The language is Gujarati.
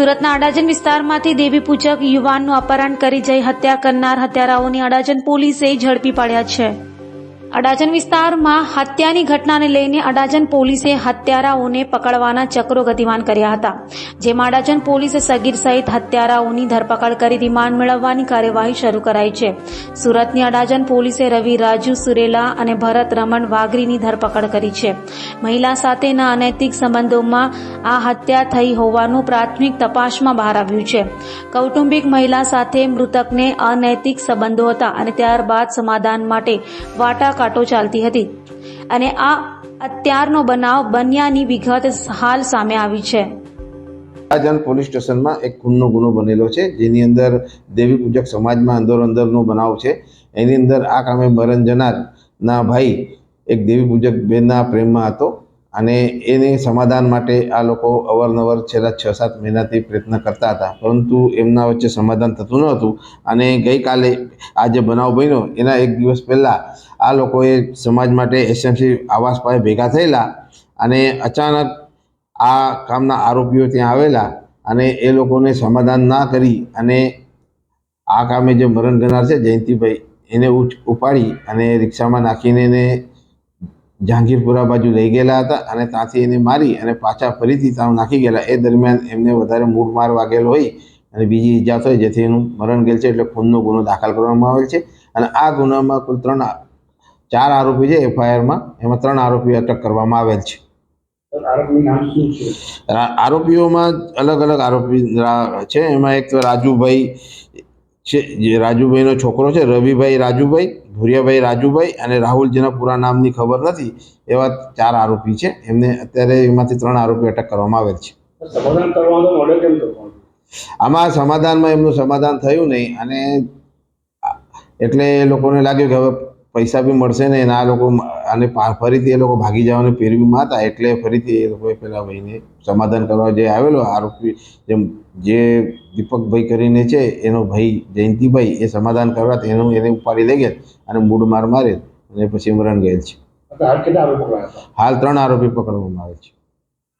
સુરતના અડાજણ વિસ્તારમાંથી દેવી પૂજક યુવાનનું અપહરણ કરી જઈ હત્યા કરનાર હત્યારાઓની અડાજણ પોલીસે ઝડપી પાડ્યા છે। અડાજણ વિસ્તારમાં હત્યાની ઘટનાને લઈને અડાજણ પોલીસે હત્યારાઓને પકડવાના ચક્રો ગતિમાન કર્યા હતા, જેમાં અડાજણ પોલીસે સગીર સહિત હત્યારાઓની ધરપકડ કરી રિમાન્ડ મેળવવાની કાર્યવાહી શરૂ કરાઈ છે। સુરતની અડાજણ પોલીસે રવિ રાજુ સુરેલા અને ભરત રમણ વાઘરીની ધરપકડ કરી છે। મહિલા સાથેના અનૈતિક સંબંધોમાં આ હત્યા થઈ હોવાનું પ્રાથમિક તપાસમાં બહાર આવ્યું છે। કૌટુંબિક મહિલા સાથે મૃતકને અનૈતિક સંબંધો હતા અને ત્યારબાદ સમાધાન માટે વાટાઘાટો ચાલતી હતી અને આ અત્યારનો બનાવ બન્યાની વિગત હાલ સામે આવી છે। અડાજણ પોલીસ સ્ટેશનમાં એક ખૂનનો ગુનો બનેલો છે, જેની અંદર દેવી પૂજક સમાજમાં અંદરનો બનાવ છે। એની અંદર આ કામે મરણ જનારના ભાઈ એક દેવી પૂજક બેનના પ્રેમમાં હતો અને એને સમાધાન માટે આ લોકો અવારનવાર છેલ્લા 6-7 મહિનાથી પ્રયત્ન કરતા હતા, પરંતુ એમના વચ્ચે સમાધાન થતું ન હતું અને ગઈકાલે આ જે બનાવ બન્યો એના એક દિવસ પહેલાં આ લોકોએ સમાજ માટે એસએમસી આવાસ પાસે ભેગા થયેલા અને અચાનક આ કામના આરોપીઓ ત્યાં આવેલા અને એ લોકોને સમાધાન ના કરી અને આ કામે જે મરણ ગનાર છે જયંતિભાઈ એને ઉપાડી અને રિક્ષામાં નાખીને એને જહાંગીરપુરા બાજુ લઈ ગયેલા હતા અને ત્યાંથી એને મારી અને પાછા ફરીથી ત્યાં નાખી ગયેલા। એ દરમિયાન એમને વધારે મૂળ માર વાગેલો હોય અને બીજી ઈજા થઈ, જેથી એનું મરણ ગયેલ છે, એટલે ખૂનનો ગુનો દાખલ કરવામાં આવેલ છે અને આ ગુનામાં કુલ 4 આરોપી છે એફઆઈઆરમાં, એમાં 3 આરોપી અટક કરવામાં આવેલ છે। આરોપીઓમાં અલગ અલગ આરોપી છે। એમાં એક રાજુભાઈ છે, જે રાજુભાઈનો છોકરો છે, રવિભાઈ રાજુભાઈ, ભુરિયાભાઈ રાજુભાઈ અને રાહુલ, જેના પૂરા નામની ખબર નથી, એવા 4 આરોપી છે। એમને અત્યારે એમાંથી 3 આરોપી અટક કરવામાં આવેલ છે। આમાં સમાધાનમાં એમનું સમાધાન થયું નહીં અને એટલે એ લોકોને લાગ્યું કે હવે પૈસા બી મળશે ને આ લોકો અને ફરીથી એ લોકો ભાગી જવાની પેરવીમાં હતા, એટલે ફરીથી એ લોકોએ પેલા ભાઈને સમાધાન કરવા જે આવેલો આરોપી જે દીપકભાઈ કરીને છે એનો ભાઈ જયંતિભાઈ, એ સમાધાન કરવા એને ઉપાડી લઈ ગયેલ અને મૂળ માર મારેલ અને પછી મરણ ગયેલ છે। હાલ 3 આરોપી પકડવામાં આવે છે।